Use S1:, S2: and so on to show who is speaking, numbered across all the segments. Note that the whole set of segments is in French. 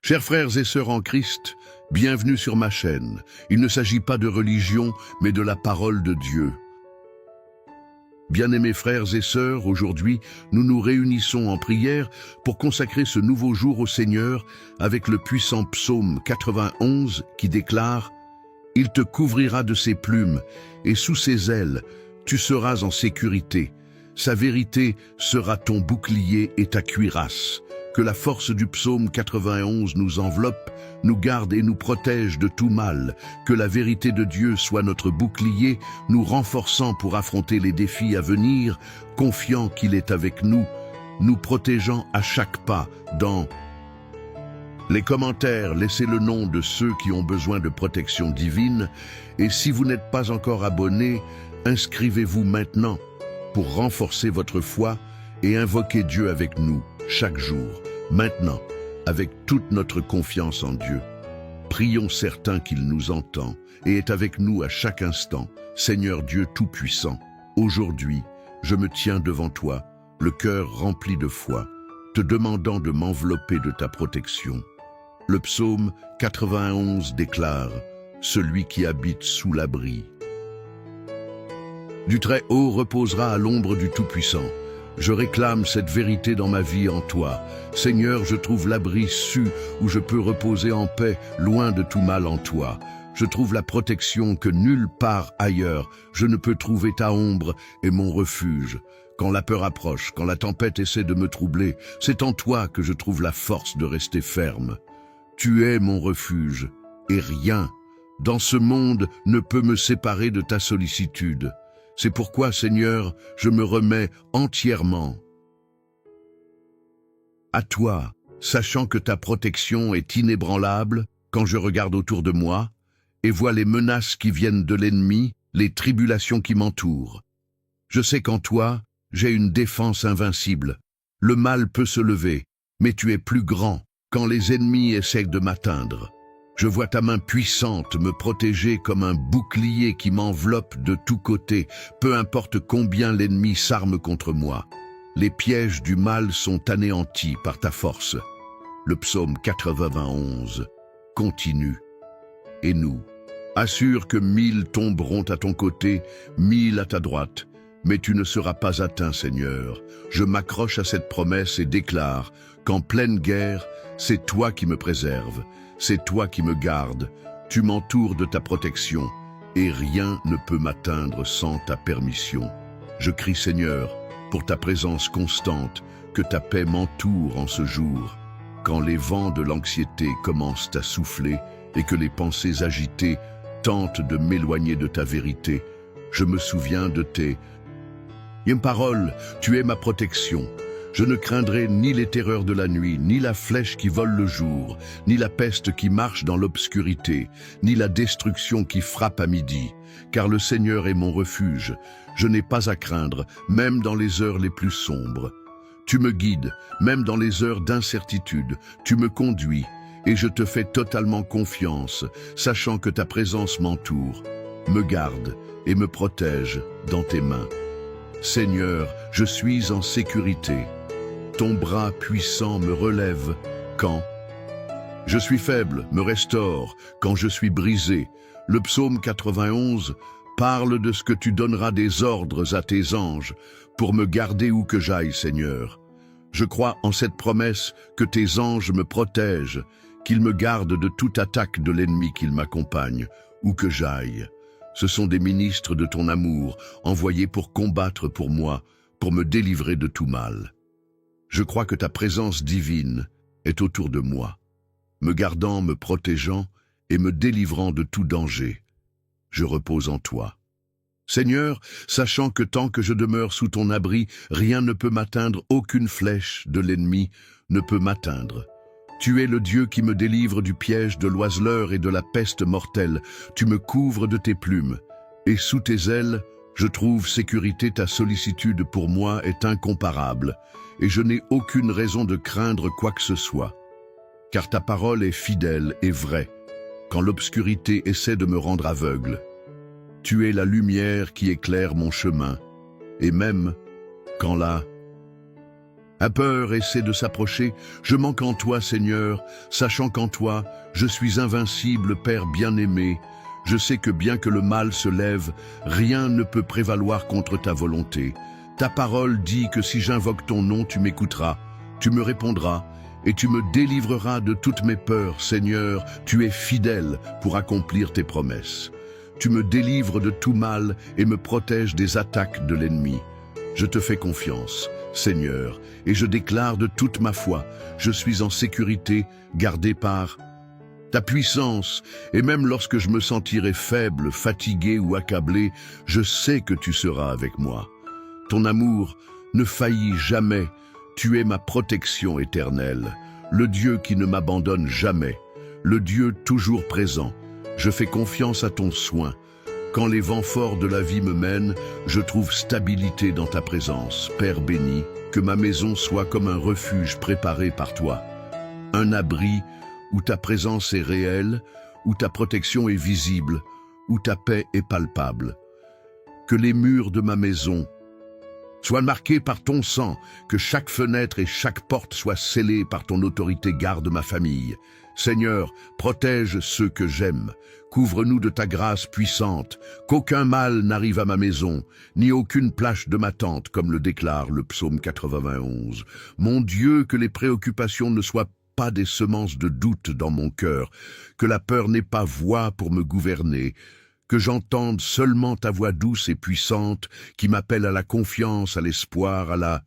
S1: Chers frères et sœurs en Christ, bienvenue sur ma chaîne. Il ne s'agit pas de religion, mais de la parole de Dieu. Bien-aimés frères et sœurs, aujourd'hui, nous nous réunissons en prière pour consacrer ce nouveau jour au Seigneur avec le puissant psaume 91 qui déclare « Il te couvrira de ses plumes, et sous ses ailes, tu seras en sécurité. Sa vérité sera ton bouclier et ta cuirasse. » Que la force du psaume 91 nous enveloppe, nous garde et nous protège de tout mal. Que la vérité de Dieu soit notre bouclier, nous renforçant pour affronter les défis à venir, confiant qu'il est avec nous, nous protégeant à chaque pas. Dans les commentaires, laissez le nom de ceux qui ont besoin de protection divine. Et si vous n'êtes pas encore abonné, inscrivez-vous maintenant pour renforcer votre foi et invoquer Dieu avec nous chaque jour, maintenant, avec toute notre confiance en Dieu. Prions certains qu'il nous entend et est avec nous à chaque instant. Seigneur Dieu Tout-Puissant, aujourd'hui, je me tiens devant toi, le cœur rempli de foi, te demandant de m'envelopper de ta protection. Le psaume 91 déclare « Celui qui habite sous l'abri du Très-Haut reposera à l'ombre du Tout-Puissant. » Je réclame cette vérité dans ma vie en toi. Seigneur, je trouve l'abri su où je peux reposer en paix, loin de tout mal en toi. Je trouve la protection que nulle part ailleurs je ne peux trouver. Ta ombre est mon refuge. Quand la peur approche, quand la tempête essaie de me troubler, c'est en toi que je trouve la force de rester ferme. Tu es mon refuge, et rien, dans ce monde, ne peut me séparer de ta sollicitude. C'est pourquoi, Seigneur, je me remets entièrement à toi, sachant que ta protection est inébranlable quand je regarde autour de moi et vois les menaces qui viennent de l'ennemi, les tribulations qui m'entourent. Je sais qu'en toi, j'ai une défense invincible. Le mal peut se lever, mais tu es plus grand quand les ennemis essaient de m'atteindre. Je vois ta main puissante me protéger comme un bouclier qui m'enveloppe de tous côtés, peu importe combien l'ennemi s'arme contre moi. Les pièges du mal sont anéantis par ta force. Le psaume 91 continue. Et nous, assure que 1000 tomberont à ton côté, 1000 à ta droite, mais tu ne seras pas atteint, Seigneur. Je m'accroche à cette promesse et déclare qu'en pleine guerre, c'est toi qui me préserves. C'est toi qui me gardes, tu m'entoures de ta protection, et rien ne peut m'atteindre sans ta permission. Je crie Seigneur, pour ta présence constante, que ta paix m'entoure en ce jour. Quand les vents de l'anxiété commencent à souffler et que les pensées agitées tentent de m'éloigner de ta vérité, je me souviens de tes paroles, tu es ma protection. Je ne craindrai ni les terreurs de la nuit, ni la flèche qui vole le jour, ni la peste qui marche dans l'obscurité, ni la destruction qui frappe à midi. Car le Seigneur est mon refuge. Je n'ai pas à craindre, même dans les heures les plus sombres. Tu me guides, même dans les heures d'incertitude. Tu me conduis, et je te fais totalement confiance, sachant que ta présence m'entoure, me garde et me protège dans tes mains. Seigneur, je suis en sécurité. Ton bras puissant me relève quand je suis faible, me restaure quand je suis brisé. Le psaume 91 parle de ce que tu donneras des ordres à tes anges pour me garder où que j'aille, Seigneur. Je crois en cette promesse que tes anges me protègent, qu'ils me gardent de toute attaque de l'ennemi, qu'ils m'accompagnent où que j'aille. Ce sont des ministres de ton amour, envoyés pour combattre pour moi, pour me délivrer de tout mal. Je crois que ta présence divine est autour de moi, me gardant, me protégeant et me délivrant de tout danger. Je repose en toi. Seigneur, sachant que tant que je demeure sous ton abri, rien ne peut m'atteindre, aucune flèche de l'ennemi ne peut m'atteindre. Tu es le Dieu qui me délivre du piège de l'oiseleur et de la peste mortelle. Tu me couvres de tes plumes, et sous tes ailes, je trouve sécurité. Ta sollicitude pour moi est incomparable, et je n'ai aucune raison de craindre quoi que ce soit. Car ta parole est fidèle et vraie, quand l'obscurité essaie de me rendre aveugle. Tu es la lumière qui éclaire mon chemin, et même quand la A peur essaie de s'approcher, je manque en toi, Seigneur, sachant qu'en toi, je suis invincible, Père bien-aimé. Je sais que bien que le mal se lève, rien ne peut prévaloir contre ta volonté. Ta parole dit que si j'invoque ton nom, tu m'écouteras, tu me répondras, et tu me délivreras de toutes mes peurs, Seigneur, tu es fidèle pour accomplir tes promesses. Tu me délivres de tout mal et me protèges des attaques de l'ennemi. Je te fais confiance, Seigneur, et je déclare de toute ma foi, je suis en sécurité, gardé par ta puissance, et même lorsque je me sentirai faible, fatigué ou accablé, je sais que tu seras avec moi. Ton amour ne faillit jamais, tu es ma protection éternelle, le Dieu qui ne m'abandonne jamais, le Dieu toujours présent. Je fais confiance à ton soin. Quand les vents forts de la vie me mènent, je trouve stabilité dans ta présence. Père béni, que ma maison soit comme un refuge préparé par toi. Un abri où ta présence est réelle, où ta protection est visible, où ta paix est palpable. Que les murs de ma maison soient marqués par ton sang, que chaque fenêtre et chaque porte soient scellées par ton autorité, garde ma famille. Seigneur, protège ceux que j'aime. Couvre-nous de ta grâce puissante, qu'aucun mal n'arrive à ma maison, ni aucune plâche de ma tente, comme le déclare le psaume 91. Mon Dieu, que les préoccupations ne soient pas des semences de doute dans mon cœur, que la peur n'ait pas voix pour me gouverner, que j'entende seulement ta voix douce et puissante qui m'appelle à la confiance, à l'espoir, à la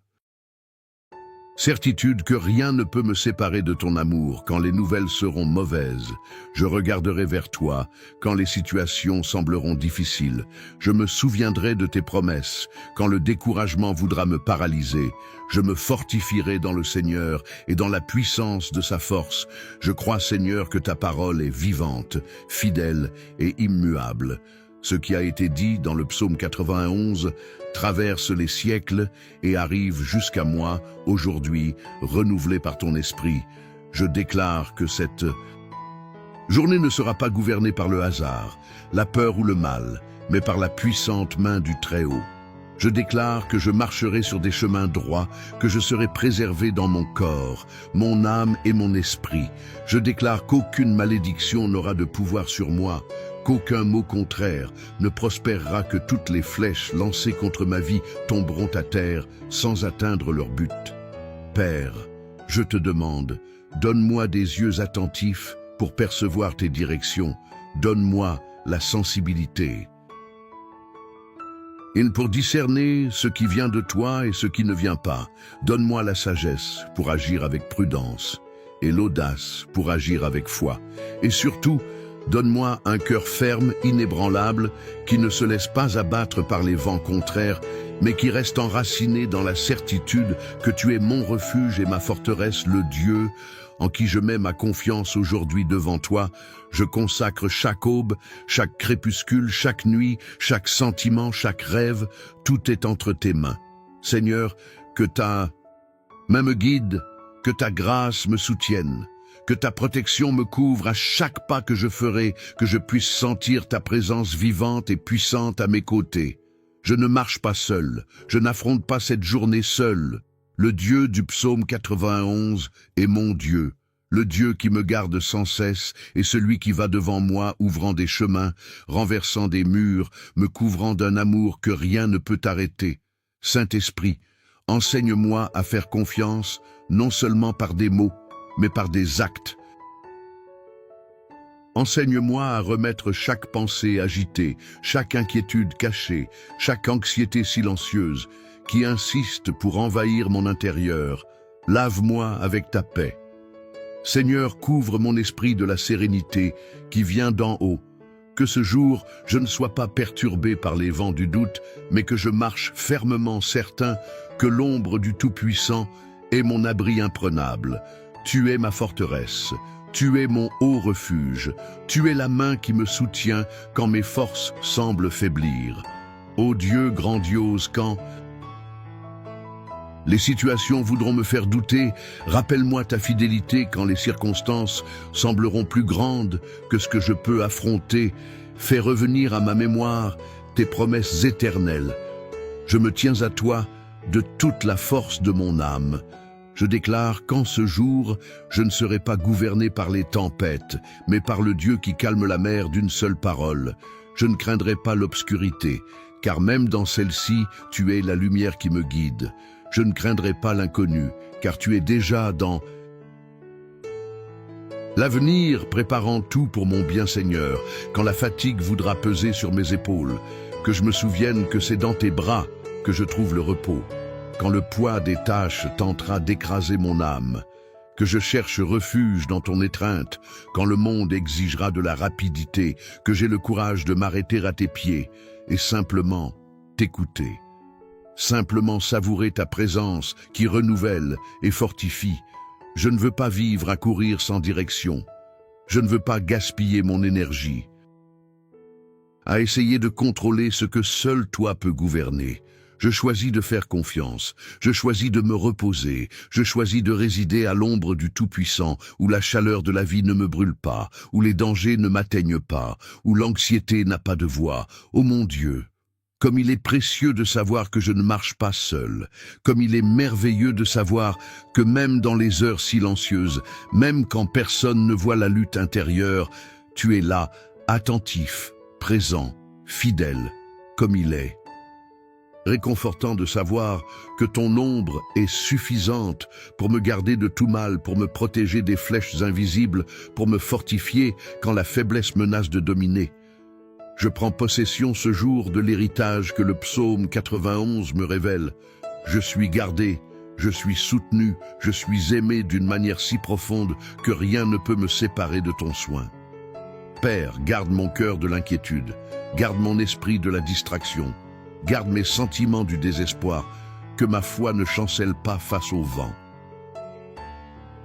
S1: certitude que rien ne peut me séparer de ton amour. Quand les nouvelles seront mauvaises, je regarderai vers toi. Quand les situations sembleront difficiles, je me souviendrai de tes promesses. Quand le découragement voudra me paralyser, je me fortifierai dans le Seigneur et dans la puissance de sa force. Je crois, Seigneur, que ta parole est vivante, fidèle et immuable. Ce qui a été dit dans le psaume 91 traverse les siècles et arrive jusqu'à moi, aujourd'hui, renouvelé par ton esprit. Je déclare que cette journée ne sera pas gouvernée par le hasard, la peur ou le mal, mais par la puissante main du Très-Haut. Je déclare que je marcherai sur des chemins droits, que je serai préservé dans mon corps, mon âme et mon esprit. Je déclare qu'aucune malédiction n'aura de pouvoir sur moi, qu'aucun mot contraire ne prospérera, que toutes les flèches lancées contre ma vie tomberont à terre sans atteindre leur but. Père, je te demande, donne-moi des yeux attentifs pour percevoir tes directions, donne-moi la sensibilité et pour discerner ce qui vient de toi et ce qui ne vient pas. Donne-moi la sagesse pour agir avec prudence et l'audace pour agir avec foi. Et surtout, donne-moi un cœur ferme, inébranlable, qui ne se laisse pas abattre par les vents contraires, mais qui reste enraciné dans la certitude que tu es mon refuge et ma forteresse, le Dieu en qui je mets ma confiance aujourd'hui devant toi. Je consacre chaque aube, chaque crépuscule, chaque nuit, chaque sentiment, chaque rêve, tout est entre tes mains. Seigneur, que ta main me guide, que ta grâce me soutienne, que ta protection me couvre à chaque pas que je ferai, que je puisse sentir ta présence vivante et puissante à mes côtés. Je ne marche pas seul, je n'affronte pas cette journée seul. Le Dieu du psaume 91 est mon Dieu, le Dieu qui me garde sans cesse et celui qui va devant moi, ouvrant des chemins, renversant des murs, me couvrant d'un amour que rien ne peut arrêter. Saint-Esprit, enseigne-moi à faire confiance, non seulement par des mots, mais par des actes. Enseigne-moi à remettre chaque pensée agitée, chaque inquiétude cachée, chaque anxiété silencieuse, qui insiste pour envahir mon intérieur. Lave-moi avec ta paix. Seigneur, couvre mon esprit de la sérénité qui vient d'en haut. Que ce jour, je ne sois pas perturbé par les vents du doute, mais que je marche fermement certain que l'ombre du Tout-Puissant est mon abri imprenable. Tu es ma forteresse, tu es mon haut refuge, tu es la main qui me soutient quand mes forces semblent faiblir. Ô Dieu grandiose, quand les situations voudront me faire douter, rappelle-moi ta fidélité quand les circonstances sembleront plus grandes que ce que je peux affronter. Fais revenir à ma mémoire tes promesses éternelles. Je me tiens à toi de toute la force de mon âme. Je déclare qu'en ce jour, je ne serai pas gouverné par les tempêtes, mais par le Dieu qui calme la mer d'une seule parole. Je ne craindrai pas l'obscurité, car même dans celle-ci, tu es la lumière qui me guide. Je ne craindrai pas l'inconnu, car tu es déjà dans l'avenir, préparant tout pour mon bien Seigneur, quand la fatigue voudra peser sur mes épaules, que je me souvienne que c'est dans tes bras que je trouve le repos. Quand le poids des tâches tentera d'écraser mon âme, que je cherche refuge dans ton étreinte, quand le monde exigera de la rapidité, que j'ai le courage de m'arrêter à tes pieds et simplement t'écouter. Simplement savourer ta présence qui renouvelle et fortifie. Je ne veux pas vivre à courir sans direction. Je ne veux pas gaspiller mon énergie à essayer de contrôler ce que seul toi peux gouverner. Je choisis de faire confiance, je choisis de me reposer, je choisis de résider à l'ombre du Tout-Puissant, où la chaleur de la vie ne me brûle pas, où les dangers ne m'atteignent pas, où l'anxiété n'a pas de voix. Ô mon Dieu, comme il est précieux de savoir que je ne marche pas seul, comme il est merveilleux de savoir que même dans les heures silencieuses, même quand personne ne voit la lutte intérieure, tu es là, attentif, présent, fidèle, comme il est. Réconfortant de savoir que ton ombre est suffisante pour me garder de tout mal, pour me protéger des flèches invisibles, pour me fortifier quand la faiblesse menace de dominer. Je prends possession ce jour de l'héritage que le psaume 91 me révèle. Je suis gardé, je suis soutenu, je suis aimé d'une manière si profonde que rien ne peut me séparer de ton soin. Père, garde mon cœur de l'inquiétude, garde mon esprit de la distraction, garde mes sentiments du désespoir, que ma foi ne chancelle pas face au vent.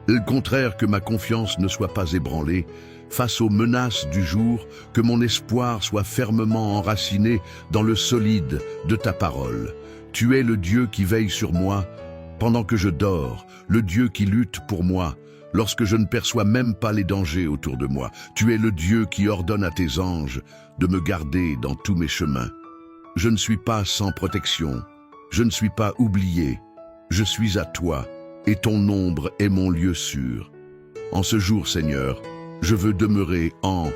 S1: Au contraire, que ma confiance ne soit pas ébranlée, face aux menaces du jour, que mon espoir soit fermement enraciné dans le solide de ta parole. Tu es le Dieu qui veille sur moi pendant que je dors, le Dieu qui lutte pour moi, lorsque je ne perçois même pas les dangers autour de moi. Tu es le Dieu qui ordonne à tes anges de me garder dans tous mes chemins. Je ne suis pas sans protection, je ne suis pas oublié, je suis à toi, et ton ombre est mon lieu sûr. En ce jour, Seigneur, je veux demeurer en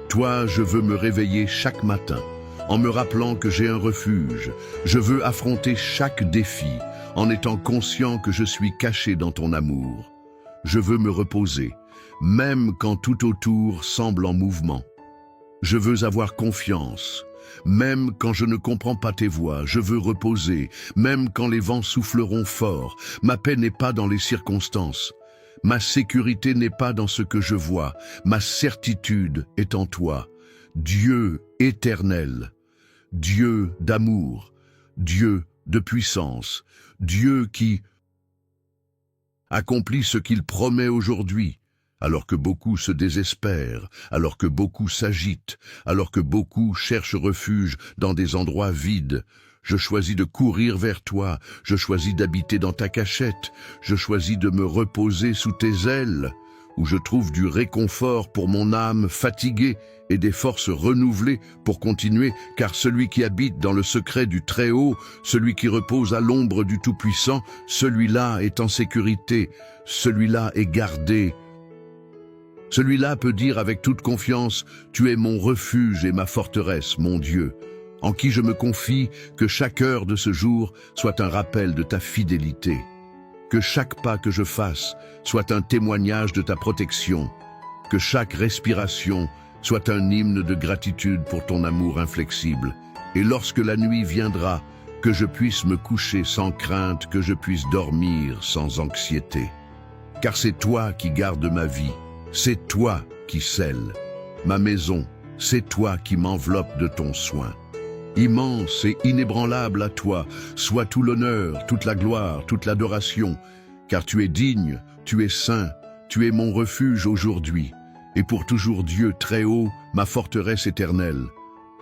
S1: toi, je veux me réveiller chaque matin, en me rappelant que j'ai un refuge. Je veux affronter chaque défi, en étant conscient que je suis caché dans ton amour. Je veux me reposer, même quand tout autour semble en mouvement. Je veux avoir confiance. Même quand je ne comprends pas tes voix, je veux reposer, même quand les vents souffleront fort. Ma paix n'est pas dans les circonstances. Ma sécurité n'est pas dans ce que je vois. Ma certitude est en toi. Dieu éternel, Dieu d'amour, Dieu de puissance, Dieu qui accomplit ce qu'il promet aujourd'hui. Alors que beaucoup se désespèrent, alors que beaucoup s'agitent, alors que beaucoup cherchent refuge dans des endroits vides, je choisis de courir vers toi, je choisis d'habiter dans ta cachette, je choisis de me reposer sous tes ailes, où je trouve du réconfort pour mon âme fatiguée et des forces renouvelées pour continuer, car celui qui habite dans le secret du Très-Haut, celui qui repose à l'ombre du Tout-Puissant, celui-là est en sécurité, celui-là est gardé. Celui-là peut dire avec toute confiance, « Tu es mon refuge et ma forteresse, mon Dieu, en qui je me confie, que chaque heure de ce jour soit un rappel de ta fidélité. Que chaque pas que je fasse soit un témoignage de ta protection. Que chaque respiration soit un hymne de gratitude pour ton amour inflexible. Et lorsque la nuit viendra, que je puisse me coucher sans crainte, que je puisse dormir sans anxiété. Car c'est toi qui gardes ma vie. C'est toi qui scelles ma maison, c'est toi qui m'enveloppe de ton soin. Immense et inébranlable à toi, soit tout l'honneur, toute la gloire, toute l'adoration, car tu es digne, tu es saint, tu es mon refuge aujourd'hui, et pour toujours Dieu très haut, ma forteresse éternelle.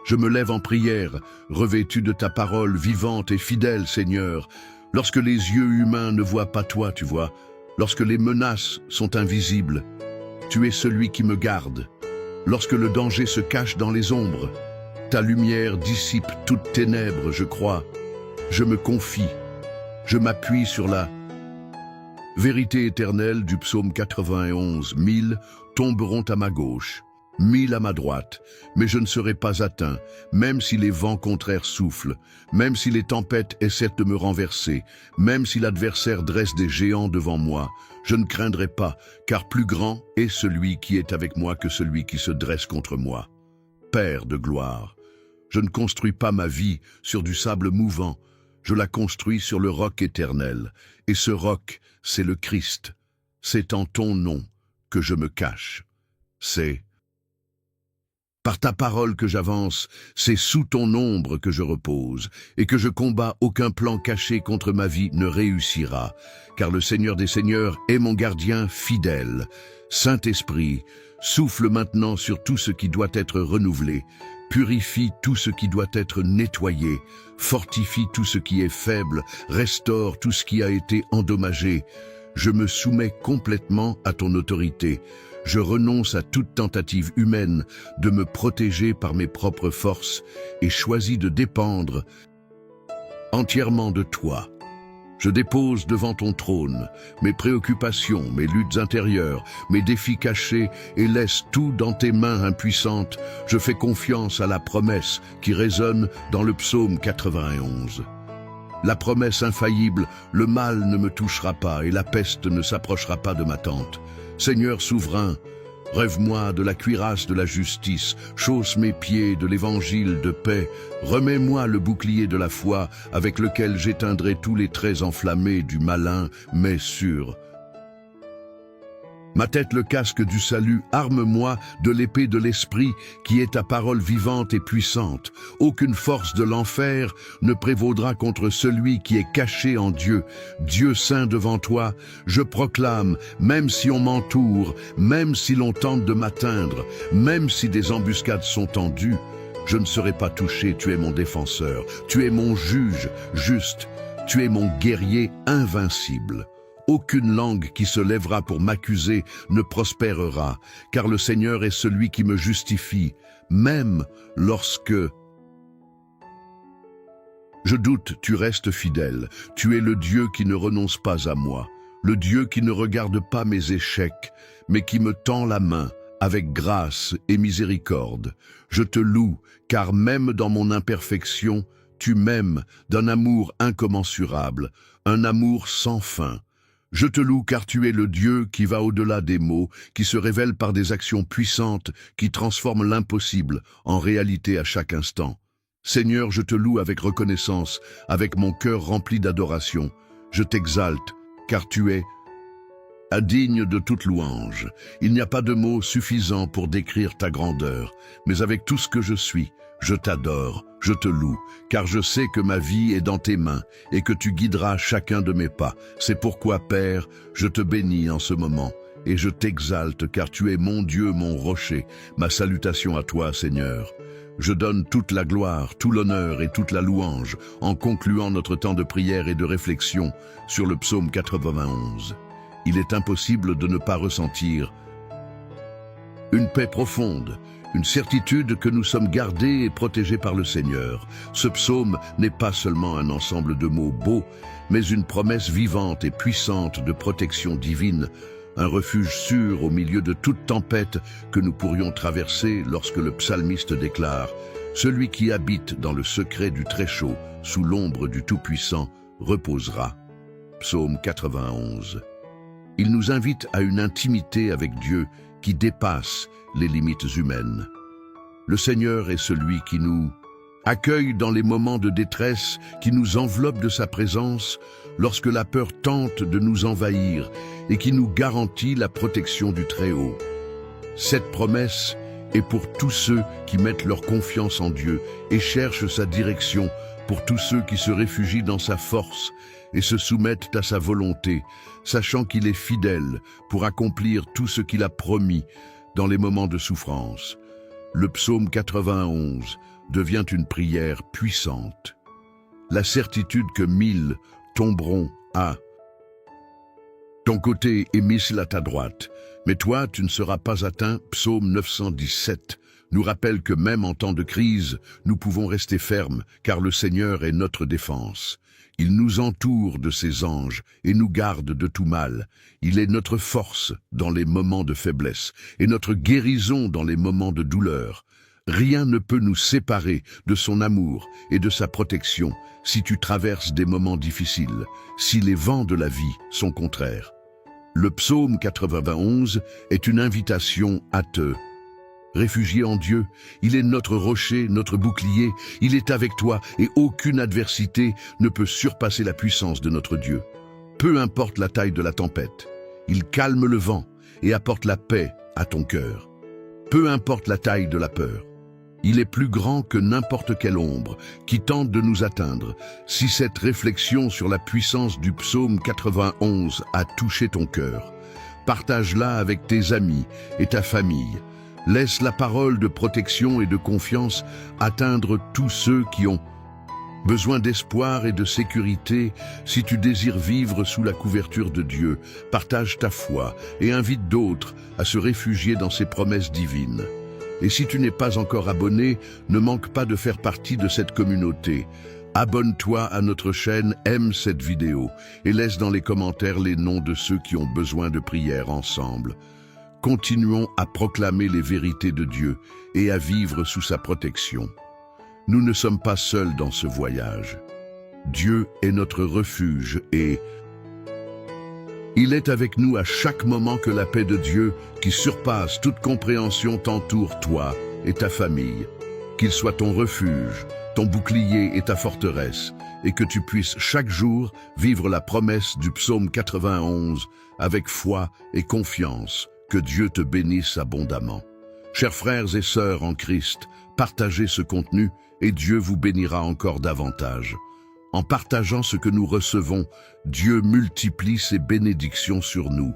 S1: Je me lève en prière, revêtu de ta parole vivante et fidèle, Seigneur, lorsque les yeux humains ne voient pas toi, tu vois, lorsque les menaces sont invisibles. Tu es celui qui me garde. Lorsque le danger se cache dans les ombres, ta lumière dissipe toutes ténèbres, je crois. Je me confie. Je m'appuie sur la Vérité éternelle du psaume 91, 1000 tomberont à ma gauche, 1000 à ma droite, mais je ne serai pas atteint, même si les vents contraires soufflent, même si les tempêtes essaient de me renverser, même si l'adversaire dresse des géants devant moi. Je ne craindrai pas, car plus grand est celui qui est avec moi que celui qui se dresse contre moi. Père de gloire, je ne construis pas ma vie sur du sable mouvant, je la construis sur le roc éternel, et ce roc, c'est le Christ. C'est en ton nom que je me cache. C'est par ta parole que j'avance, c'est sous ton ombre que je repose, et que je combats. Aucun plan caché contre ma vie ne réussira, car le Seigneur des Seigneurs est mon gardien fidèle. Saint-Esprit, souffle maintenant sur tout ce qui doit être renouvelé, purifie tout ce qui doit être nettoyé, fortifie tout ce qui est faible, restaure tout ce qui a été endommagé. Je me soumets complètement à ton autorité. Je renonce à toute tentative humaine de me protéger par mes propres forces et choisis de dépendre entièrement de toi. Je dépose devant ton trône mes préoccupations, mes luttes intérieures, mes défis cachés et laisse tout dans tes mains impuissantes. Je fais confiance à la promesse qui résonne dans le psaume 91. La promesse infaillible, le mal ne me touchera pas et la peste ne s'approchera pas de ma tente. Seigneur souverain, rêve-moi de la cuirasse de la justice, chausse mes pieds de l'évangile de paix, remets-moi le bouclier de la foi avec lequel j'éteindrai tous les traits enflammés du malin, mais sûr. Ma tête le casque du salut, arme-moi de l'épée de l'esprit qui est ta parole vivante et puissante. Aucune force de l'enfer ne prévaudra contre celui qui est caché en Dieu. Dieu saint devant toi, je proclame, même si on m'entoure, même si l'on tente de m'atteindre, même si des embuscades sont tendues, je ne serai pas touché, tu es mon défenseur, tu es mon juge juste, tu es mon guerrier invincible. Aucune langue qui se lèvera pour m'accuser ne prospérera, car le Seigneur est celui qui me justifie, même lorsque je doute, tu restes fidèle. Tu es le Dieu qui ne renonce pas à moi, le Dieu qui ne regarde pas mes échecs, mais qui me tend la main avec grâce et miséricorde. Je te loue, car même dans mon imperfection, tu m'aimes d'un amour incommensurable, un amour sans fin. Je te loue car tu es le Dieu qui va au-delà des mots, qui se révèle par des actions puissantes, qui transforment l'impossible en réalité à chaque instant. Seigneur, je te loue avec reconnaissance, avec mon cœur rempli d'adoration. Je t'exalte, car tu es indigne de toute louange. Il n'y a pas de mots suffisants pour décrire ta grandeur, mais avec tout ce que je suis, je t'adore, je te loue, car je sais que ma vie est dans tes mains et que tu guideras chacun de mes pas. C'est pourquoi, Père, je te bénis en ce moment et je t'exalte, car tu es mon Dieu, mon rocher. Ma salutation à toi, Seigneur. Je donne toute la gloire, tout l'honneur et toute la louange en concluant notre temps de prière et de réflexion sur le psaume 91. Il est impossible de ne pas ressentir une paix profonde, une certitude que nous sommes gardés et protégés par le Seigneur. Ce psaume n'est pas seulement un ensemble de mots beaux, mais une promesse vivante et puissante de protection divine, un refuge sûr au milieu de toute tempête que nous pourrions traverser lorsque le psalmiste déclare « Celui qui habite dans le secret du Très-Chaud, sous l'ombre du Tout-Puissant, reposera ». Psaume 91. Il nous invite à une intimité avec Dieu qui dépasse les limites humaines. Le Seigneur est celui qui nous accueille dans les moments de détresse, qui nous enveloppe de sa présence lorsque la peur tente de nous envahir et qui nous garantit la protection du Très-Haut. Cette promesse est pour tous ceux qui mettent leur confiance en Dieu et cherchent sa direction, pour tous ceux qui se réfugient dans sa force et se soumettent à sa volonté, sachant qu'il est fidèle pour accomplir tout ce qu'il a promis dans les moments de souffrance. Le psaume 91 devient une prière puissante. La certitude que 1000 tomberont à ton côté et 1000 à ta droite, mais toi tu ne seras pas atteint. Psaume 917 nous rappelle que même en temps de crise, nous pouvons rester fermes, car le Seigneur est notre défense. Il nous entoure de ses anges et nous garde de tout mal. Il est notre force dans les moments de faiblesse et notre guérison dans les moments de douleur. Rien ne peut nous séparer de son amour et de sa protection si tu traverses des moments difficiles, si les vents de la vie sont contraires. Le psaume 91 est une invitation à te réfugier en Dieu. Il est notre rocher, notre bouclier. Il est avec toi et aucune adversité ne peut surpasser la puissance de notre Dieu. Peu importe la taille de la tempête, il calme le vent et apporte la paix à ton cœur. Peu importe la taille de la peur, il est plus grand que n'importe quelle ombre qui tente de nous atteindre. Si cette réflexion sur la puissance du psaume 91 a touché ton cœur, partage-la avec tes amis et ta famille. Laisse la parole de protection et de confiance atteindre tous ceux qui ont besoin d'espoir et de sécurité. Si tu désires vivre sous la couverture de Dieu, partage ta foi et invite d'autres à se réfugier dans ses promesses divines. Et si tu n'es pas encore abonné, ne manque pas de faire partie de cette communauté. Abonne-toi à notre chaîne, aime cette vidéo et laisse dans les commentaires les noms de ceux qui ont besoin de prière ensemble. Continuons à proclamer les vérités de Dieu et à vivre sous sa protection. Nous ne sommes pas seuls dans ce voyage. Dieu est notre refuge et il est avec nous à chaque moment. Que la paix de Dieu, qui surpasse toute compréhension, t'entoure, toi et ta famille. Qu'il soit ton refuge, ton bouclier et ta forteresse, et que tu puisses chaque jour vivre la promesse du psaume 91 avec foi et confiance. Que Dieu te bénisse abondamment. Chers frères et sœurs en Christ, partagez ce contenu et Dieu vous bénira encore davantage. En partageant ce que nous recevons, Dieu multiplie ses bénédictions sur nous.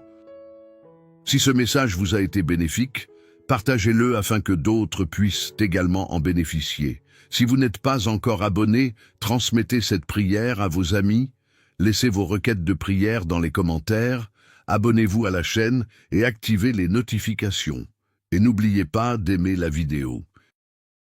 S1: Si ce message vous a été bénéfique, partagez-le afin que d'autres puissent également en bénéficier. Si vous n'êtes pas encore abonné, transmettez cette prière à vos amis, laissez vos requêtes de prière dans les commentaires, abonnez-vous à la chaîne et activez les notifications. Et n'oubliez pas d'aimer la vidéo.